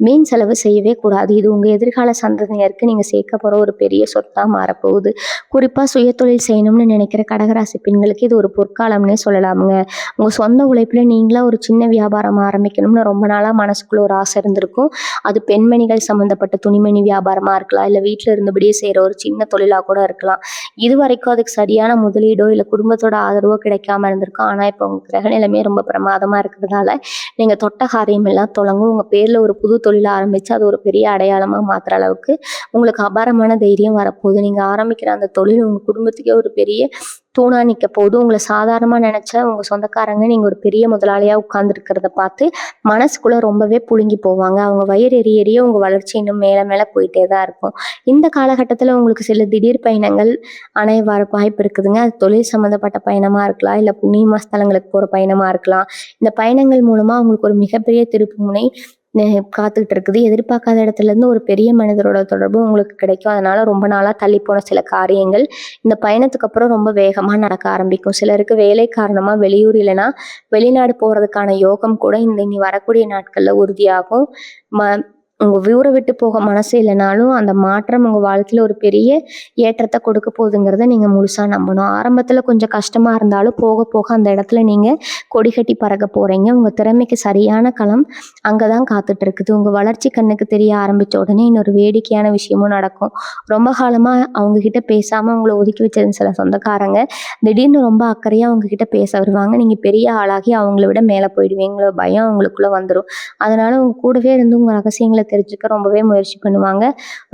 வீண் செலவு செய்யவே கூடாது. இது உங்கள் எதிர்கால சந்ததியினருக்கு நீங்கள் சேர்க்க போகிற ஒரு பெரிய சொத்தாக மாறப்போகுது. குறிப்பாக சுயதொழில் செய்யணும்னு நினைக்கிற கடகராசி பெண்களுக்கு இது ஒரு பொற்காலம்னே சொல்லலாமுங்க. உங்கள் சொந்த உழைப்பில் நீங்களா ஒரு சின்ன வியாபாரம் ஆரம்பிக்கணும்னு ரொம்ப நாளாக மனசுக்குள்ள ஒரு ஆசை இருந்திருக்கும். அது பெண்மணிகள் சம்மந்தப்பட்ட துணிமணி வியாபாரமாக இருக்கலாம், இல்லை வீட்டில் இருந்தபடியே செய்கிற ஒரு சின்ன தொழிலாக கூட இருக்கலாம். இது வரைக்கும் அதுக்கு சரியான முதலீடோ இல்லை குடும்பத்தோட ஆதரவோ கிடைக்காம இருந்திருக்கும். ஆனால் இப்போ உங்கள் கிரக நிலைமை ரொம்ப பிரமாதமாக இருக்கிறதுனால நீங்கள் தொட்ட காரியம் எல்லாம் தொடங்கும். உங்கள் பேரில் ஒரு புது தொழில் ஆரம்பித்து அது ஒரு பெரிய அடையாளமாக மாற்றுற அளவுக்கு உங்களுக்கு அபாரமான தைரியம் வரப்போகுது. நீங்கள் ஆரம்பிக்கிற அந்த தொழில் உங்கள் குடும்பத்துக்கே ஒரு பெரிய தூணா நிற்க போகுது. உங்களை சாதாரணமாக நினச்ச உங்கள் சொந்தக்காரங்க நீங்கள் ஒரு பெரிய முதலாளியாக உட்கார்ந்துருக்கிறத பார்த்து மனசுக்குள்ளே ரொம்பவே புழுங்கி போவாங்க. அவங்க வயிறு எரிய உங்கள் வளர்ச்சி இன்னும் மேலே மேலே போயிட்டே தான் இருக்கும். இந்த காலகட்டத்தில் உங்களுக்கு சில திடீர் பயணங்கள் அணைய வாய்ப்பு இருக்குதுங்க. அது தொழில் சம்மந்தப்பட்ட பயணமாக இருக்கலாம், இல்லை புண்ணியமா ஸ்தலங்களுக்கு போகிற பயணமாக இருக்கலாம். இந்த பயணங்கள் மூலமாக உங்களுக்கு ஒரு மிகப்பெரிய திருப்பு முனை காத்துக்கிட்டு இருக்குது. எதிர்பார்க்காத இடத்துலேருந்து ஒரு பெரிய மனிதரோட தொடர்பு உங்களுக்கு கிடைக்கும். அதனால் ரொம்ப நாளாக தள்ளி போன சில காரியங்கள் இந்த பயணத்துக்கு அப்புறம் ரொம்ப வேகமாக நடக்க ஆரம்பிக்கும். சிலருக்கு வேலை காரணமாக வெளியூர் இல்லைன்னா வெளிநாடு போகிறதுக்கான யோகம் கூட இனி வரக்கூடிய நாட்களில் உறுதியாகும். உங்கள் ஊரை விட்டு போக மனசு இல்லைனாலும் அந்த மாற்றம் உங்கள் வாழ்க்கையில் ஒரு பெரிய ஏற்றத்தை கொடுக்க போகுதுங்கிறத நீங்கள் முழுசாக நம்பணும். ஆரம்பத்தில் கொஞ்சம் கஷ்டமாக இருந்தாலும் போக போக அந்த இடத்துல நீங்கள் கொடி கட்டி பறக்க போகிறீங்க. உங்கள் திறமைக்கு சரியான களம் அங்கே தான் காத்துட்டு இருக்குது. உங்கள் வளர்ச்சி கண்ணுக்கு தெரிய ஆரம்பித்த உடனே இன்னொரு வேடிக்கையான விஷயமும் நடக்கும். ரொம்ப காலமாக அவங்கக்கிட்ட பேசாமல் உங்களை ஒதுக்கி வச்சிருந்த சில சொந்தக்காரங்க திடீர்னு ரொம்ப அக்கறையாக அவங்கக்கிட்ட பேச வருவாங்க. நீங்கள் பெரிய ஆளாகி அவங்கள விட மேலே போயிடுவீங்களோ பயம் அவங்களுக்குள்ளே வந்துடும். அதனால் உங்கள் கூடவே இருந்து உங்கள் ரகசியங்களை தெரிஞ்சுக்க ரொம்பவே முயற்சி பண்ணுவாங்க.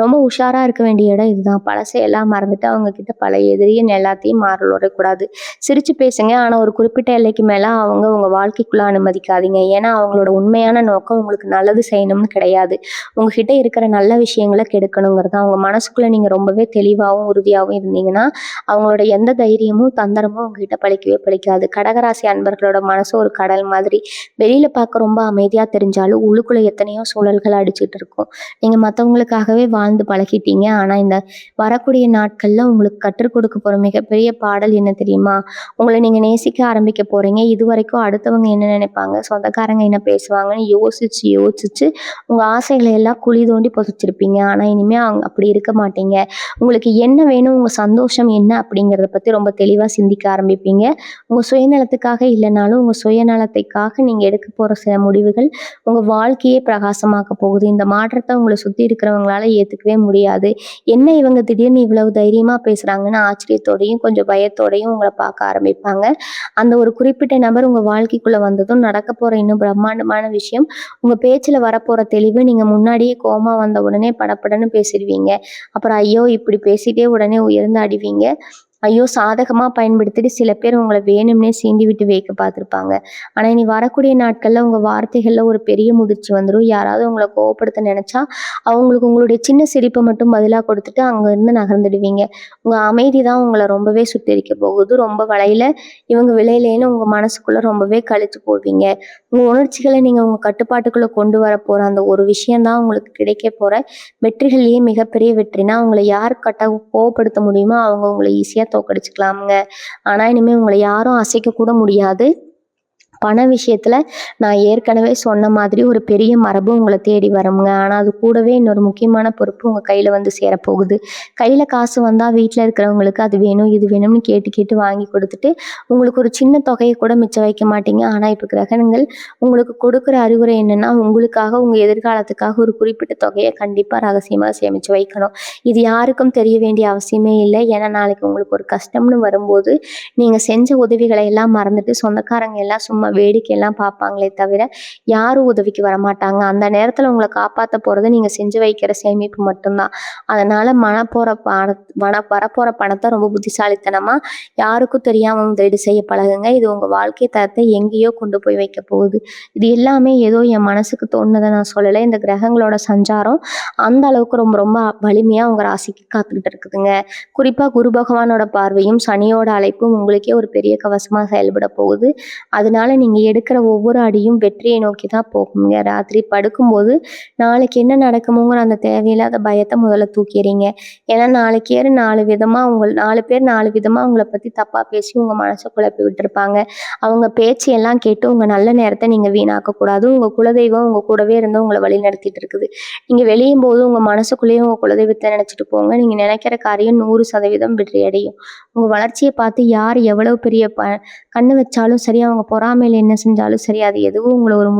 ரொம்ப உஷாராக இருக்க வேண்டிய இடம் இதுதான். பழசையெல்லாம் மறந்துட்டு அவங்கக்கிட்ட பழைய எதிரின்னு எல்லாத்தையும் மாறல் வரக்கூடாது. சிரித்து பேசுங்க, ஆனால் ஒரு குறிப்பிட்ட எல்லைக்கு மேலே அவங்க உங்கள் வாழ்க்கைக்குள்ளே அனுமதிக்காதீங்க. ஏன்னா அவங்களோட உண்மையான நோக்கம் உங்களுக்கு நல்லது செய்யணும்னு கிடையாது, உங்ககிட்ட இருக்கிற நல்ல விஷயங்களை கெடுக்கணுங்கிறது. அவங்க மனசுக்குள்ளே நீங்கள் ரொம்பவே தெளிவாகவும் உறுதியாகவும் இருந்தீங்கன்னா அவங்களோட எந்த தைரியமும் தந்திரமும் உங்ககிட்ட பழிக்கவே பழிக்காது. கடகராசி அன்பர்களோட மனசு ஒரு கடல் மாதிரி. வெளியில் பார்க்க ரொம்ப அமைதியாக தெரிஞ்சாலும் உள்ளுக்குள்ளே எத்தனையோ சூழல்கள் அடிச்சுட்டு இருக்கும். நீங்கள் மற்றவங்களுக்காகவே வாழ்ந்து பழகிட்டீங்க. ஆனால் இந்த வரக்கூடிய நாட்களில் உங்களுக்கு கற்றுக் கொடுக்க போகிற மிகப்பெரிய பாடல் என்ன தெரியுமா? உங்களை நீங்கள் நேசிக்க ஆரம்பிக்க போகிறீங்க. இது வரைக்கும் அடுத்தவங்க என்ன நினைப்பாங்க, சொந்தக்காரங்க என்ன பேசுவாங்கன்னு யோசிச்சு உங்கள் ஆசைகளை எல்லாம் குழி தோண்டி புதைச்சிருப்பீங்க. ஆனால் இனிமேல் அவங்க அப்படி இருக்க மாட்டீங்க. உங்களுக்கு என்ன வேணும், உங்கள் சந்தோஷம் என்ன அப்படிங்கிறத பற்றி ரொம்ப தெளிவாக சிந்திக்க ஆரம்பிப்பீங்க. உங்கள் சுயநலத்துக்காக இல்லைனாலும் உங்கள் சுயநலத்துக்காக நீங்கள் எடுக்க போகிற சில முடிவுகள் உங்கள் வாழ்க்கையே பிரகாசமாக்க போகுது. இந்த மாற்றத்தை உங்களை சுற்றி இருக்கிறவங்களால ஏற்றுக்கவே முடியாது. என்ன இவங்க திடீர்னு இவ்வளவு தைரியமாக பேசுகிறாங்கன்னு ஆச்சரியத்தோடையும் கொஞ்சம் பயத்தோடையும் உங்களை பார்க்க ஆரம்பிப்பாங்க. அந்த ஒரு குறிப்பிட்ட நபர் உங்கள் வாழ்க்கைக்குள்ளே வந்ததும் நடக்க போகிற இன்னும் பிரம்மாண்டமான விஷயம் உங்கள் பேச்சில் வரப்போகிற தெளிவு. நீங்கள் முன்னாடியே கோமா வந்த உடனே படப்படன்னு பேசிடுவீங்க. அப்புறம் ஐயோ இப்படி பேசிட்டே உடனே உயர்ந்து அடிவீங்க. ஐயோ சாதகமாக பயன்படுத்திட்டு சில பேர் உங்களை வேணும்னே சீண்டி விட்டு வைக்க பார்த்துருப்பாங்க. ஆனால் இனி வரக்கூடிய நாட்களில் உங்கள் வார்த்தைகளில் ஒரு பெரிய முதிர்ச்சி வந்துடும். யாராவது உங்களை கோவப்படுத்த நினச்சா அவங்களுக்கு உங்களுடைய சின்ன சிரிப்பை மட்டும் பதிலாக கொடுத்துட்டு அங்கேருந்து நகர்ந்துடுவீங்க. உங்கள் அமைதி தான் உங்களை ரொம்பவே சுட்டரிக்க போகுது. ரொம்ப வலையில் இவங்க விளையிலேன்னு உங்கள் மனசுக்குள்ளே ரொம்பவே கழித்து போவீங்க. உங்கள் உணர்ச்சிகளை நீங்கள் உங்கள் கட்டுப்பாட்டுக்குள்ளே கொண்டு வர போகிற அந்த ஒரு விஷயந்தான் உங்களுக்கு கிடைக்க போகிற வெற்றிகள்லேயே மிகப்பெரிய வெற்றினா உங்களை யார் கோவப்படுத்த முடியுமோ அவங்க உங்களை ஈஸியாக தோக்கடிச்சுக்கலாமுங்க. ஆனால் இனிமேல் உங்களை யாரும் அசைக்க கூட முடியாது. பண விஷயத்தில் நான் ஏற்கனவே சொன்ன மாதிரி ஒரு பெரிய மரபு உங்களை தேடி வருங்க. ஆனால் அது கூடவே இன்னொரு முக்கியமான பொறுப்பு உங்கள் கையில் வந்து சேரப்போகுது. கையில் காசு வந்தால் வீட்டில் இருக்கிறவங்களுக்கு அது வேணும் இது வேணும்னு கேட்டு வாங்கி கொடுத்துட்டு உங்களுக்கு ஒரு சின்ன தொகையை கூட மிச்சம் வைக்க மாட்டீங்க. ஆனால் இப்போ கிரகணங்கள் உங்களுக்கு கொடுக்குற அறிவுரை என்னென்னா உங்களுக்காக உங்கள் எதிர்காலத்துக்காக ஒரு குறிப்பிட்ட தொகையை கண்டிப்பாக ரகசியமாக சேமித்து வைக்கணும். இது யாருக்கும் தெரிய வேண்டிய அவசியமே இல்லை. ஏன்னா நாளைக்கு உங்களுக்கு ஒரு கஷ்டம்னு வரும்போது நீங்கள் செஞ்ச உதவிகளை எல்லாம் மறந்துட்டு சொந்தக்காரங்க எல்லாம் சும்மா வேடிக்கையெல்லாம் பார்ப்பாங்களே தவிர யாரும் உதவிக்கு வரமாட்டாங்க. அந்த நேரத்தில் உங்களை காப்பாற்ற போகிறது நீங்கள் செஞ்சு வைக்கிற சேமிப்பு மட்டும்தான். அதனால் வரப்போகிற பணத்தை ரொம்ப புத்திசாலித்தனமாக யாருக்கும் தெரியாமல் முதலீடு செய்ய பழகுங்க. இது உங்கள் வாழ்க்கை தரத்தை எங்கேயோ கொண்டு போய் வைக்க போகுது. இது எல்லாமே ஏதோ என் மனசுக்கு தோணுனதை நான் சொல்லலை. இந்த கிரகங்களோட சஞ்சாரம் அந்த அளவுக்கு ரொம்ப ரொம்ப வலிமையாக உங்கள் ராசிக்கு காத்துக்கிட்டு இருக்குதுங்க. குறிப்பாக குரு பகவானோட பார்வையும் சனியோட அழைப்பும் உங்களுக்கே ஒரு பெரிய கவசமாக செயல்பட போகுது. அதனால நீங்கள் எடுக்கிற ஒவ்வொரு அடியும் வெற்றியை நோக்கி தான் போகுங்க. ராத்திரி படுக்கும்போது நாளைக்கு என்ன நடக்குமோங்கிற அந்த தேவையில்லாத பயத்தை முதல்ல தூக்கிறீங்க. ஏன்னா நாளைக்கு 4 பேர் 4 விதமாக உங்களை பற்றி தப்பாக பேசி உங்கள் மனசை குழப்பி விட்டுருப்பாங்க. அவங்க பேச்சையெல்லாம் கேட்டு உங்கள் நல்ல நேரத்தை நீங்கள் வீணாக்கக்கூடாது. உங்கள் குலதெய்வம் உங்கள் கூடவே இருந்து உங்களை வழி நடத்திட்டு இருக்குது. நீங்கள் வெளியும் போது உங்கள் மனசுக்குள்ளேயே உங்கள் குலதெய்வத்தை நினச்சிட்டு போங்க. நீங்கள் நினைக்கிற காரியம் 100% வெற்றி அடையும். உங்கள் வளர்ச்சியை பார்த்து யார் எவ்வளவு பெரிய கண்ணு வச்சாலும் சரி, அவங்க பொறாமையில் என்ன செஞ்சாலும் சரி, அது எதுவும் உங்களை ஒரு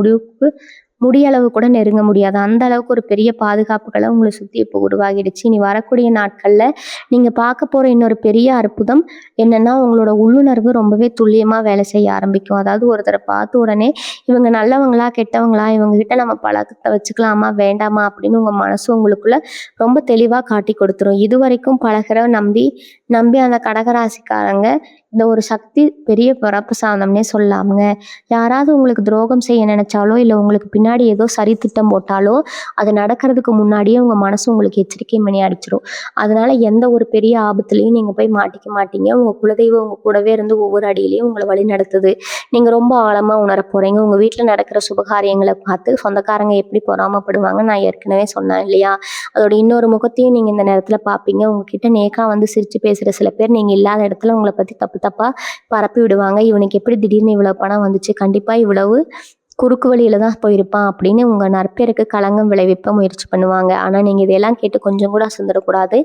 முடியளவு கூட நெருங்க முடியாது. அந்த அளவுக்கு ஒரு பெரிய பாதுகாப்புகளை உங்களை சுற்றி இப்போ உருவாகிடுச்சு. இனி வரக்கூடிய நாட்களில் நீங்கள் பார்க்க போகிற இன்னொரு பெரிய அற்புதம் என்னென்னா, உங்களோட உள்ளுணர்வு ரொம்பவே துல்லியமாக வேலை செய்ய ஆரம்பிக்கும். அதாவது ஒருத்தரை பார்த்த உடனே இவங்க நல்லவங்களா கெட்டவங்களா, இவங்ககிட்ட நம்ம பழக்கத்தை வச்சுக்கலாமா வேண்டாமா அப்படின்னு உங்கள் மனசு உங்களுக்குள்ள ரொம்ப தெளிவாக காட்டி கொடுத்துரும். இது வரைக்கும் பழகிற நம்பி அந்த கடகராசிக்காரங்க இந்த ஒரு சக்தி பெரிய பிறப்பு சாதம்னே சொல்லாமுங்க. யாராவது உங்களுக்கு துரோகம் செய்ய நினைச்சாலோ இல்லை உங்களுக்கு பின்னாடி ஏதோ சரி திட்டம் போட்டாலோ அது நடக்கிறதுக்கு முன்னாடியே உங்கள் மனசு உங்களுக்கு எச்சரிக்கை மணி அடிச்சிடும். அதனால எந்த ஒரு பெரிய ஆபத்துலையும் நீங்கள் போய் மாட்டிக்க மாட்டீங்க. உங்கள் குலதெய்வம் உங்கள் கூடவே இருந்து ஒவ்வொரு அடியிலையும் உங்களை வழி நடத்துது. நீங்கள் ரொம்ப ஆழமாக உணர போகிறீங்க. உங்கள் வீட்டில் நடக்கிற சுபகாரியங்களை பார்த்து சொந்தக்காரங்க எப்படி பொறாமப்படுவாங்க நான் ஏற்கனவே சொன்னேன் இல்லையா? அதோட இன்னொரு முகத்தையும் நீங்கள் இந்த நேரத்தில் பார்ப்பீங்க. உங்ககிட்ட நேக்கா வந்து சிரித்து பேசுகிற சில பேர் நீங்கள் இல்லாத இடத்துல உங்களை பற்றி தப்பாக பரப்பி விடுவாங்க. இவனுக்கு எப்படி திடீர்னு இவ்வளவு பணம் வந்துச்சு, கண்டிப்பாக இவ்வளவு குறுக்கு வழியில தான் போயிருப்பான் அப்படின்னு உங்கள் நற்பேருக்கு களங்கம் விளைவிப்ப முயற்சி பண்ணுவாங்க. ஆனால் நீங்கள் இதெல்லாம் கேட்டு கொஞ்சம் கூட அசந்துடக்கூடாது.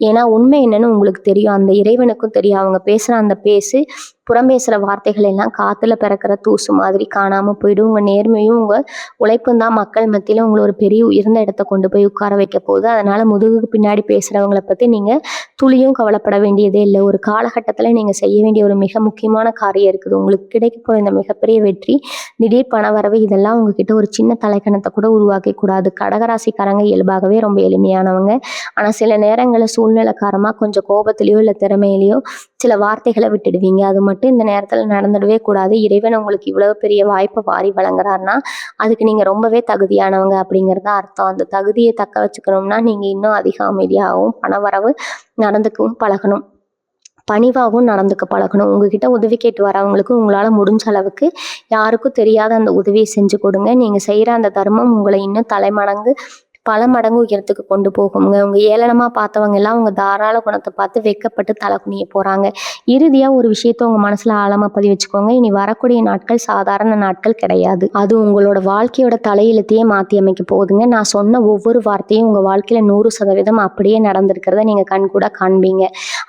ஏன்னா உண்மை என்னன்னு உங்களுக்கு தெரியும், அந்த இறைவனுக்கும் தெரியும். அவங்க பேசுகிற அந்த புறம் பேசுகிற வார்த்தைகள் எல்லாம் காற்றுல பிறக்கிற தூசு மாதிரி காணாமல் போயிடும். உங்கள் நேர்மையும் உங்கள் உழைப்பும் தான் மக்கள் மத்தியில் உங்களை ஒரு பெரிய உயர்ந்த இடத்த கொண்டு போய் உட்கார வைக்க போகுது. அதனால் முதுகுக்கு பின்னாடி பேசுகிறவங்களை பற்றி நீங்கள் துளியும் கவலைப்பட வேண்டியதே இல்லை. ஒரு காலகட்டத்தில் நீங்கள் செய்ய வேண்டிய ஒரு மிக முக்கியமான காரியம் இருக்குது. உங்களுக்கு கிடைக்க போகிற இந்த மிகப்பெரிய வெற்றி, திடீர் பணவரவு, இதெல்லாம் உங்ககிட்ட ஒரு சின்ன தலைக்கணத்தை கூட உருவாக்க கூடாது. கடகராசிக்காரங்க இயல்பாகவே ரொம்ப எளிமையானவங்க. ஆனால் சில நேரங்களில் சூழ்நிலை காரணமாக கொஞ்சம் கோபத்திலையோ இல்லை திறமையிலையோ சில வார்த்தைகளை விட்டுடுவீங்க. அது மட்டும் இந்த நேரத்தில் நடந்துடவே கூடாது. இறைவன் உங்களுக்கு இவ்வளவு பெரிய வாய்ப்பை வாரி வழங்குறாருன்னா அதுக்கு நீங்கள் ரொம்பவே தகுதியானவங்க அப்படிங்கிறத அர்த்தம். அந்த தகுதியை தக்க வச்சுக்கணும்னா நீங்கள் இன்னும் அதிக அமைதியாகவும் பணவரவு நடந்துக்கவும் பழகணும். பணிவாகவும் நடந்துக்க பழகணும். உங்ககிட்ட உதவி கேட்டு வரவங்களுக்கு உங்களால் முடிஞ்ச அளவுக்கு யாருக்கும் தெரியாத அந்த உதவியை செஞ்சு கொடுங்க. நீங்கள் செய்கிற அந்த தர்மம் உங்களை இன்னும் பல மடங்கு உயரத்துக்கு கொண்டு போகுங்க. உங்க ஏளனமாக பார்த்தவங்க எல்லாம் உங்க தாராள குணத்தை பார்த்து வெட்கப்பட்டு தலை குனிய போகிறாங்க. இறுதியாக ஒரு விஷயத்த உங்கள் மனசில் ஆழமாக பதிவு வச்சுக்கோங்க. இனி வரக்கூடிய நாட்கள் சாதாரண நாட்கள் கிடையாது. அது உங்களோட வாழ்க்கையோட தலையெழுத்தையே மாற்றி அமைக்க போகுதுங்க. நான் சொன்ன ஒவ்வொரு வார்த்தையும் உங்கள் வாழ்க்கையில் 100% அப்படியே நடந்திருக்கிறத நீங்கள் கண்கூட காண்பீங்க.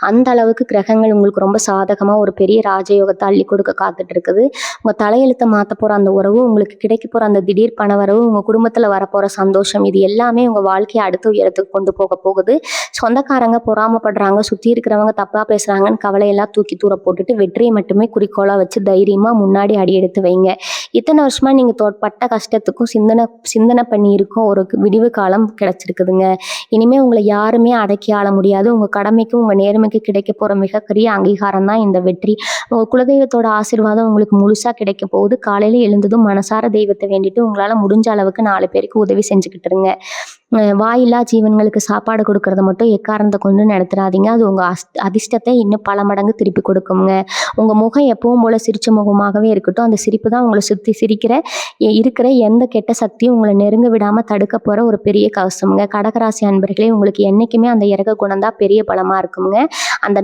அந்த அளவுக்கு கிரகங்கள் உங்களுக்கு ரொம்ப சாதகமாக ஒரு பெரிய ராஜயோகத்தை அள்ளி கொடுக்க காத்துட்டு இருக்குது. உங்கள் தலையெழுத்தை மாற்ற போகிற அந்த உறவு, உங்களுக்கு கிடைக்க போகிற அந்த திடீர் பண வரவு, உங்கள் குடும்பத்தில் வரப்போகிற சந்தோஷம், இது எல்லாமே உங்கள் வாழ்க்கையை அடுத்த உயரத்துக்கு கொண்டு போக போகுது. சொந்தக்காரங்க பொறாமப்படுறாங்க, சுற்றி இருக்கிறவங்க தப்பாக பேசுகிறாங்கன்னு கவலையெல்லாம் தூக்கி தூர போட்டுட்டு வெற்றியை மட்டுமே குறிக்கோளாக வச்சு தைரியமாக முன்னாடி அடி எடுத்து வைங்க. இத்தனை வருஷமாக நீங்கள் தோற்பட்ட கஷ்டத்துக்கும் சிந்தனை பண்ணியிருக்கும் ஒரு விடிவு காலம் கிடைச்சிருக்குதுங்க. இனிமேல் உங்களை யாருமே அடக்கி ஆள முடியாது. உங்கள் கடமைக்கும் உங்கள் நேர்மைக்கு கிடைக்க போகிற மிகப்பெரிய அங்கீகாரம் தான் இந்த வெற்றி. உங்கள் குலதெய்வத்தோட ஆசீர்வாதம் உங்களுக்கு முழுசாக கிடைக்க போகுது. காலையில் எழுந்ததும் மனசார தெய்வத்தை வேண்டிட்டு உங்களால் முடிஞ்ச அளவுக்கு 4 பேருக்கு உதவி செஞ்சுக்கிட்டு இருங்க. வாயில்லா ஜீவன்களுக்கு சாப்பாடு கொடுக்கறத மட்டும் எக்காரணத்தை கொண்டு நடத்துறாதீங்க. அது உங்கள் அதிர்ஷ்டத்தை இன்னும் பல மடங்கு திருப்பி கொடுக்குங்க. உங்கள் முகம் எப்பவும் போல் சிரிச்ச முகமாகவே இருக்கட்டும். அந்த சிரிப்பு தான் உங்களை சுற்றி இருக்கிற எந்த கெட்ட சக்தியும் உங்களை நெருங்க விடாமல் தடுக்க போகிற ஒரு பெரிய கவசமுங்க. கடகராசி அன்பர்களே, உங்களுக்கு என்றைக்குமே அந்த இறக்க குணம் தான் பெரிய பலமாக இருக்குங்க. அந்த